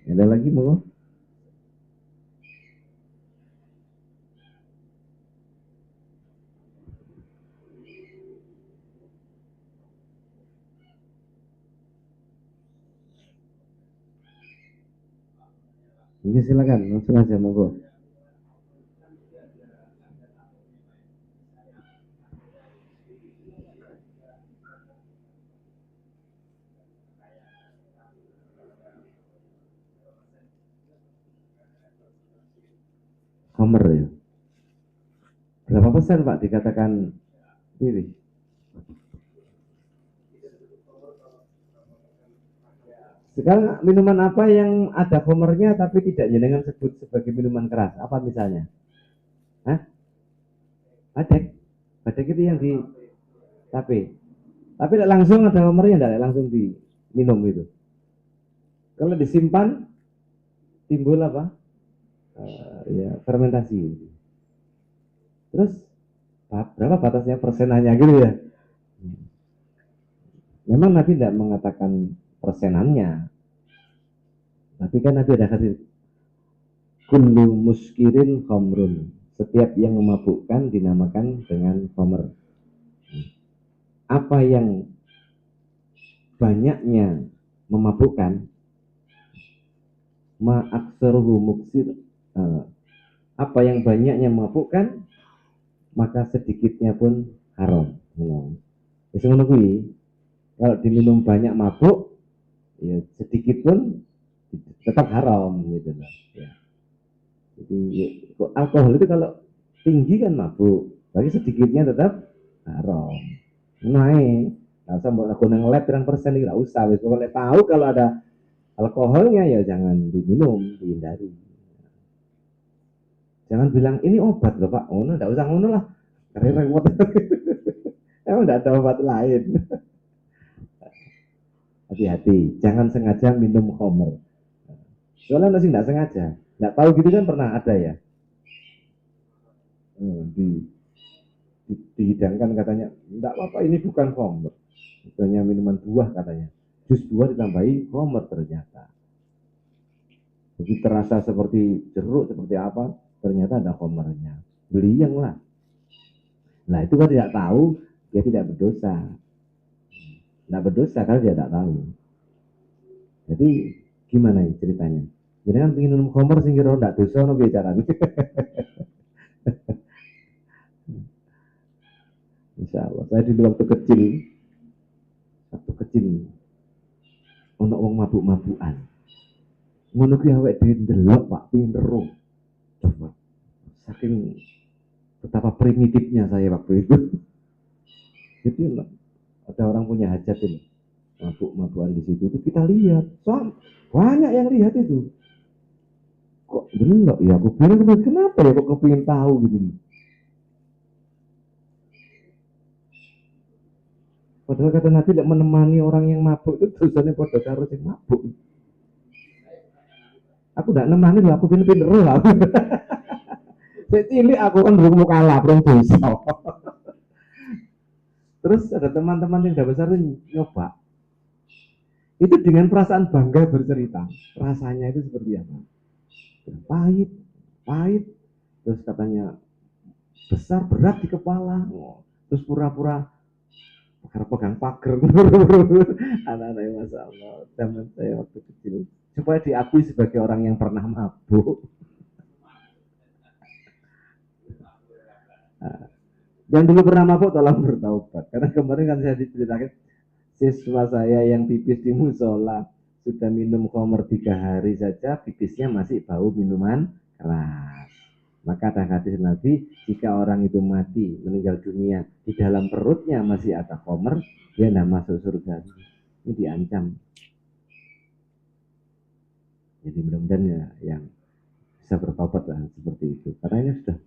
Speaker 1: Ada lagi monggo? Ini silakan, langsung aja monggo. Homer ya. Berapa persen Pak dikatakan ini? Sekarang minuman apa yang ada homernya tapi tidak jenengan sebut sebagai minuman keras? Apa misalnya? Hah? Badek. Badek itu yang di tapi langsung ada homernya, tidak langsung diminum itu. Kalau disimpan timbul apa? Ya fermentasi. Terus berapa batasnya persenannya gitu ya? Memang Nabi tidak mengatakan persenannya, tapi kan Nabi ada kasih kullu muskirin khamrun. Setiap yang memabukkan dinamakan dengan khamr. Apa yang banyaknya memabukkan, ma'aksaruhu muksir, apa yang banyaknya memabukkan, maka sedikitnya pun haram. Wis ngono kuwi. Kalau diminum banyak mabuk, ya sedikit pun tetap haram gitu loh. Ya. Jadi alkohol itu kalau tinggi kan mabuk, tapi sedikitnya tetap haram. Naik, nggak usah mau aku ngelet berapa persen, nggak usah. Kalau tahu kalau ada alkoholnya ya jangan diminum, dihindari. Jangan bilang ini obat loh Pak, oh nggak usah ngono lah, repot. Emang nggak ada obat lain. Hati-hati, jangan sengaja minum khamr. Soalnya masih nggak sengaja, nggak tahu gitu kan pernah ada ya. dihidangkan katanya, enggak apa-apa ini bukan khamr. Hanya minuman buah katanya. Jus buah ditambahi khamr ternyata. Begitu terasa seperti jeruk, seperti apa, ternyata ada khamrnya. Beli yang lah. Nah itu kan tidak tahu, dia tidak berdosa. Tidak berdosa kalau dia tidak tahu. Jadi gimana ya ceritanya? Jadi kan pengen minum khamr sehingga orang tidak dosa, no bicara. Insya Allah. Saya dulu waktu kecil, untuk wong mabuk-mabukan. Ngono kuwi awake dhewe ndelok Pak Pinero. Coba. Saking betapa primitifnya saya waktu itu. Jadi ada orang punya hajat ini, mabuk-mabukan di situ itu kita lihat. Soal banyak yang lihat itu. Kok delok ya? Aku bilang kenapa ya kok kepingin tahu gitu. Padahal kata Nabi tidak menemani orang yang mabuk itu dosanya pada karo sing mabuk. Aku tidak nemani loh, aku pinter lah. Saya cilik aku kan belum mau kalah, belum dosa. Terus ada teman-teman yang udah besar nyoba. Itu dengan perasaan bangga bercerita. Rasanya itu seperti apa? Pahit, pahit. Terus katanya besar, berat di kepala. Terus pura-pura pegang pagar. Anak-anak yang Masya Allah, zaman saya waktu kecil. Supaya diakui sebagai orang yang pernah mabuk. Nah, yang dulu pernah mabuk tolong bertaubat. Karena kemarin kan saya diceritakan siswa saya yang pipis di musola sudah minum khamr 3 hari saja pipisnya masih bau minuman keras. Maka ada hadis Nabi, jika orang itu mati meninggal dunia di dalam perutnya masih ada khamr, dia tidak masuk surga. Ini diancam. Jadi mudah-mudahan ya yang bisa bertobat lah seperti itu. Karena ini sudah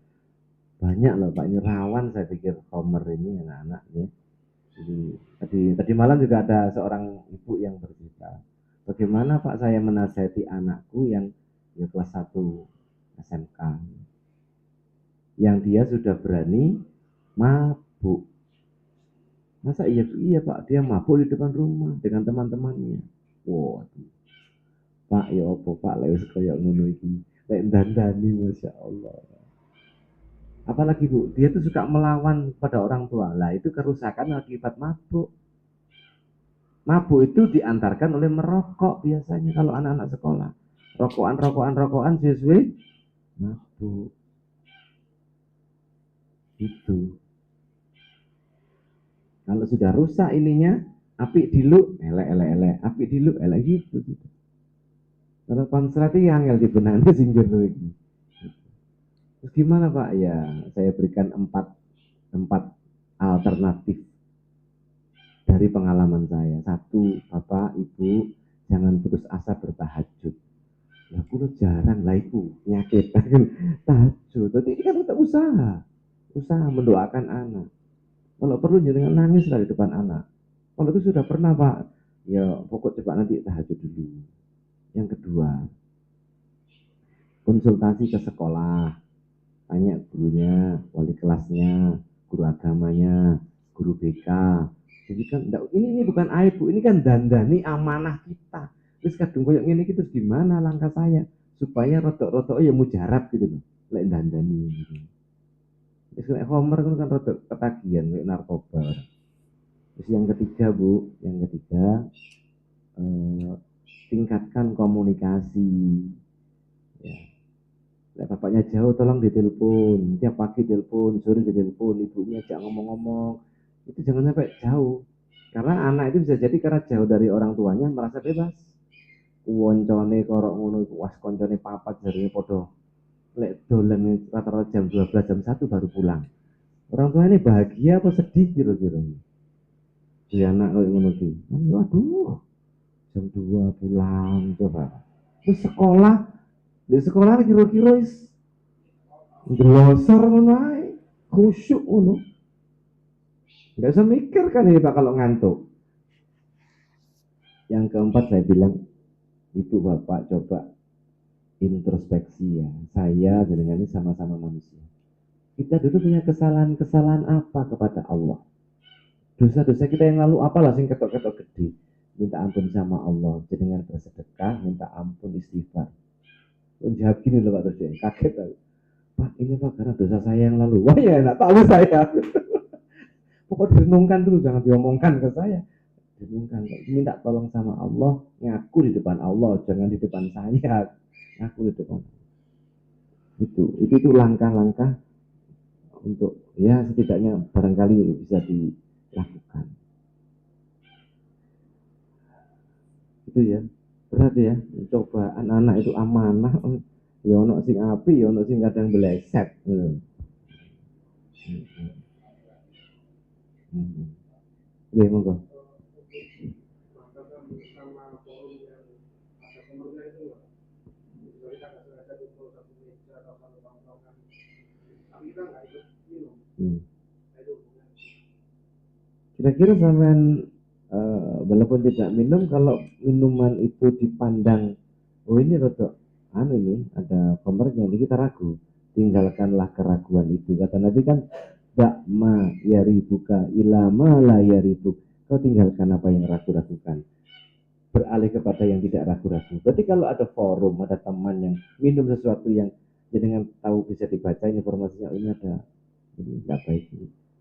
Speaker 1: banyak loh Pak, ini rawan saya pikir khamr ini anak-anaknya. Tadi malam juga ada seorang ibu yang bercerita, bagaimana Pak saya menasihati anakku yang ya kelas 1 SMK, yang dia sudah berani mabuk. Masa iya Pak, dia mabuk di depan rumah dengan teman-temannya. Waduh, Pak ya apa Pak, lewis kayak ngono iki, lek dandani Masya Allah. Apalagi Bu, dia tuh suka melawan pada orang tua. Lah itu kerusakan akibat mabuk. Mabuk itu diantarkan oleh merokok biasanya kalau anak-anak sekolah. Rokokan siswi mabuk. Itu. Kalau sudah rusak ininya, api diluk, elek, api diluk, elek gitu. Kalau konslet itu yang dibenahi singgir lagi. Terus gimana Pak? Ya, saya berikan empat alternatif dari pengalaman saya. Satu, Bapak, Ibu, jangan putus asa bertahajud. Ya aku jarang lah itu nyakit tahajud. Tapi ini kan kita usaha mendoakan anak. Kalau perlu jangan nangis lah di depan anak. Kalau itu sudah pernah Pak, ya pokok coba nanti tahajud dulu. Yang kedua, konsultasi ke sekolah, tanya gurunya, wali kelasnya, guru agamanya, guru BK. Jadi kan ini bukan aib Bu, ini kan dandani amanah kita. Terus kadung koyo ngene iki terus gimana langkah saya supaya rotok-rotok ya mujarab gitu loh. Lek dandani gitu. Terus lek homer kan rotok ketagihan kayak narkoba. Terus yang ketiga Bu, eh, tingkatkan komunikasi. Ya, bapaknya jauh tolong ditelepon, tiap pagi telepon, sore ditelepon, ibunya ajak ngomong-ngomong. Itu jangan sampai jauh. Karena anak itu bisa jadi karena jauh dari orang tuanya merasa bebas. Woncone korok ngono iku was koncone papat jarine padha lek dolan rata-rata jam 12 jam 1 baru pulang. Orang tua ini bahagia apa sedih kira-kira? Si anak kayak ngono ki. Waduh, jam 2 pulang coba. Terus sekolah, di sekolah kira-kira glosor ngono ae, khusyuk ngono. Enggak usah mikir kan ini Pak kalau ngantuk. Yang keempat saya bilang, Ibu Bapak coba introspeksi ya. Saya dengan ini sama-sama manusia. Kita dulu punya kesalahan-kesalahan apa kepada Allah? Dosa-dosa kita yang lalu apalah sing ketok-ketok gede. Minta ampun sama Allah, dengan bersedekah, minta ampun istighfar. Jawab gini loh Pak Terus, kaget aku. Pak, ini Pak karena dosa saya yang lalu. Wah ya enak tahu saya. Pokoknya direnungkan dulu, jangan diomongkan ke saya. Direnungkan, minta tolong sama Allah, ngaku di depan Allah, jangan di depan saya. Ngaku di depan. Itu langkah-langkah untuk ya setidaknya barangkali bisa dilakukan. Itu ya berat ya, coba anak-anak itu amanah, ya ono sing api, ya ono sing kadang beleset. Ya monggo. Kira-kira sampean walaupun tidak minum, kalau minuman itu dipandang, oh ini rotok, ini ada pemernya, ini kita ragu, tinggalkanlah keraguan itu. Kata Nabi kan, dakma yaribuka ilama la yaribuk. Kau tinggalkan apa yang ragu-ragukan, beralih kepada yang tidak ragu-ragu. Berarti kalau ada forum, ada teman yang minum sesuatu yang dengan tahu bisa dibaca informasinya, ini ada, ini nggak baik.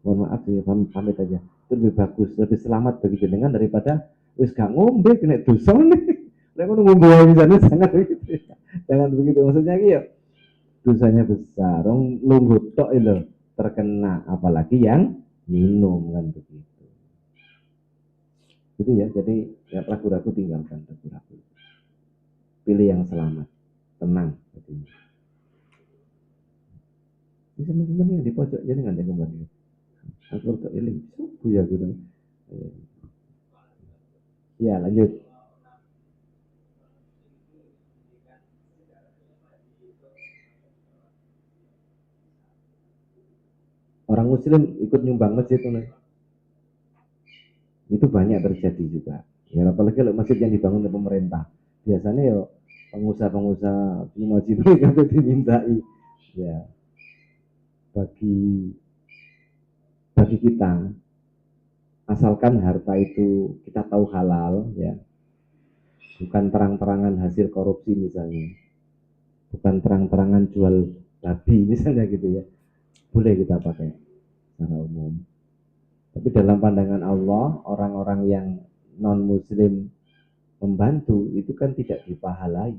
Speaker 1: Mohon maaf ya, pamit aja. Itu lebih bagus, lebih selamat bagi jenengan daripada wis gak ngombe kena dosa nih. Lek ngono ngombe wae sana jangan begitu. Jangan begitu. Maksudnya iki ya dosanya besar. Wong lungguh tok itu terkena, apalagi yang minum kan begitu. Itu ya, jadi ya ragu-ragu tinggalkan ragu-ragu. Pilih yang selamat, tenang. Bisa teman-teman yang di pojok jadi nggak ada kembali. Aku untuk iling subuh ya gitu. Ya lanjut. Orang muslim ikut nyumbang masjid itu banyak terjadi juga. Ya apalagi kalau masjid yang dibangun oleh pemerintah. Biasanya ya pengusaha-pengusaha wajib itu dimintai. Ya bagi kita, asalkan harta itu kita tahu halal ya, bukan terang-terangan hasil korupsi misalnya, bukan terang-terangan jual babi misalnya gitu ya, boleh kita pakai secara umum. Tapi dalam pandangan Allah, orang-orang yang non muslim membantu itu kan tidak dipahalai,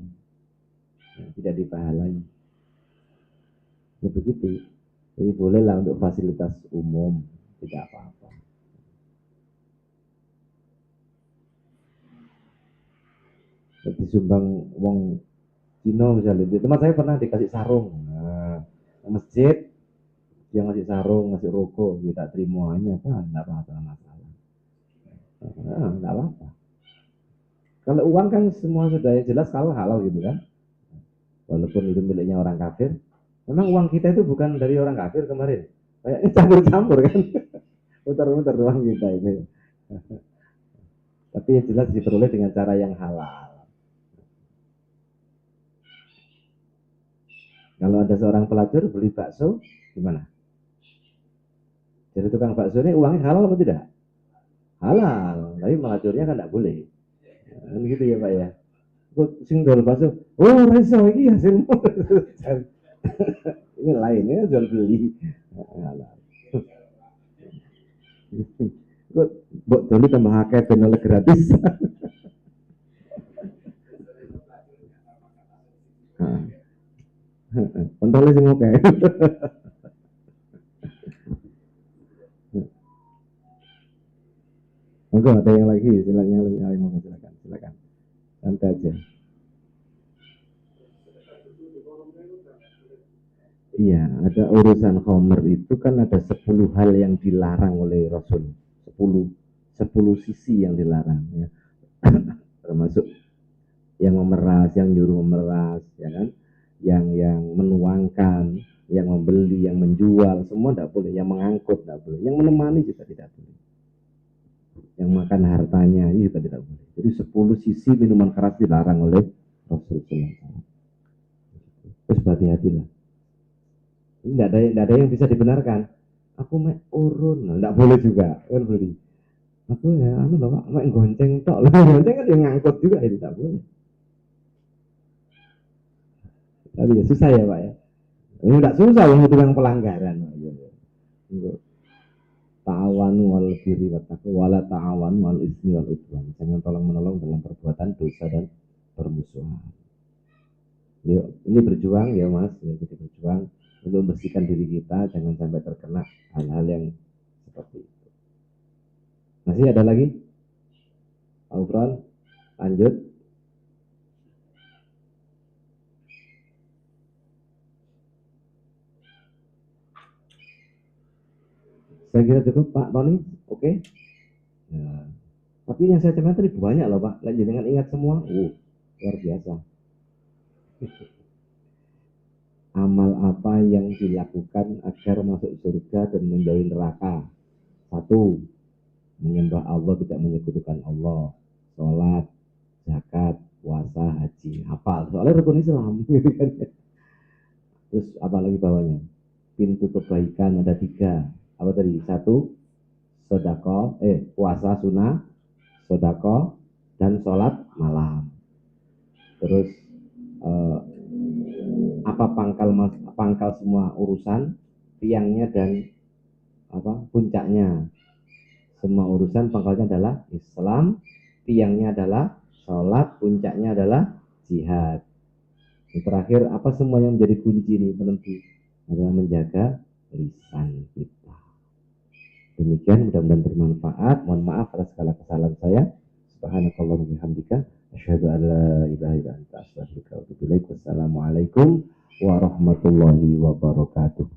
Speaker 1: ya, tidak dipahalai. Ya begitu. Jadi bolehlah untuk fasilitas umum, tidak apa-apa. Jadi sumbang wong Cina misalnya, di tempat saya pernah dikasih sarung. Nah, masjid dia ngasih sarung, ngasih rokok, kita terima aja, enggak apa-apa masalah. Enggak apa-apa. Kalau uang kan semua sudah jelas halal gitu kan. Walaupun itu miliknya orang kafir, memang uang kita itu bukan dari orang kafir kemarin. Kayaknya campur-campur kan. Muter-muter uang kita ini. Tapi yang jelas diperoleh dengan cara yang halal. Kalau ada seorang pelacur beli bakso, gimana? Jadi tukang bakso ini uangnya halal atau tidak? Halal, tapi pelacurnya kan tidak boleh. Kan gitu ya Pak ya. Kok sing dol bakso, oh reso ini hasilmu. Ini lainnya jual beli. Halal. Kok mbok doli tambah akeh ben oleh gratis. Kontolnya sing oke. Monggo ada yang lagi, silakan. Santai aja. Iya, ada urusan khomer itu kan ada 10 hal yang dilarang oleh Rasul. 10 sisi yang dilarang ya. Termasuk yang memeras, yang nyuruh memeras, ya kan? Yang menuangkan, yang membeli, yang menjual, semua tidak boleh. Yang mengangkut tidak boleh. Yang menemani juga tidak boleh. Yang makan hartanya ini juga tidak boleh. Jadi 10 sisi minuman keras dilarang oleh Rasulullah SAW. Terus berhati-hatilah. Tidak ada yang bisa dibenarkan. Aku mek urun, tidak boleh juga, kan boleh. Aku ya, anu bapak, mek gonceng tok, gonceng kan yang ngangkut juga itu tidak boleh. Tapi ya susah ya pak ya. Ini tidak susah itu yang pelanggaran. Ta'awanu wal birri wat taqwa wala ta'awanu wal ismi wal udwan. Jangan tolong menolong dalam perbuatan dosa dan permusuhan. Yuk, ini berjuang ya mas, ya, kita berjuang untuk membersihkan diri kita, jangan sampai terkena hal-hal yang seperti itu. Masih ada lagi? Pak Ufron, lanjut. Saya kira cukup Pak Tony, oke? Nah, tapi yang saya cerita tadi banyak loh Pak, lanjut dengan ingat semua, luar biasa. Amal apa yang dilakukan agar masuk surga dan menjauhi neraka? Satu, menyembah Allah, tidak menyekutukan Allah. Sholat, zakat, puasa, haji, hafal. Soalnya rukun Islam. Gitu kan. Terus apa lagi bawahnya? Pintu kebaikan ada 3. Apa tadi? 1, sodako, puasa sunnah, sodako, dan sholat malam. Terus eh, apa pangkal semua urusan, tiangnya dan apa puncaknya semua urusan, pangkalnya adalah Islam, tiangnya adalah sholat, puncaknya adalah jihad. Yang terakhir, apa semua yang menjadi kunci ini penentu adalah menjaga lisan kita. Demikian, mudah-mudahan bermanfaat. Mohon maaf atas segala kesalahan saya. Subhanakallahumma wa bihamdika asyhadu an la ilaha illa anta astaghfiruka wa atubu ilaik. Wassalamualaikum warahmatullahi wabarakatuh.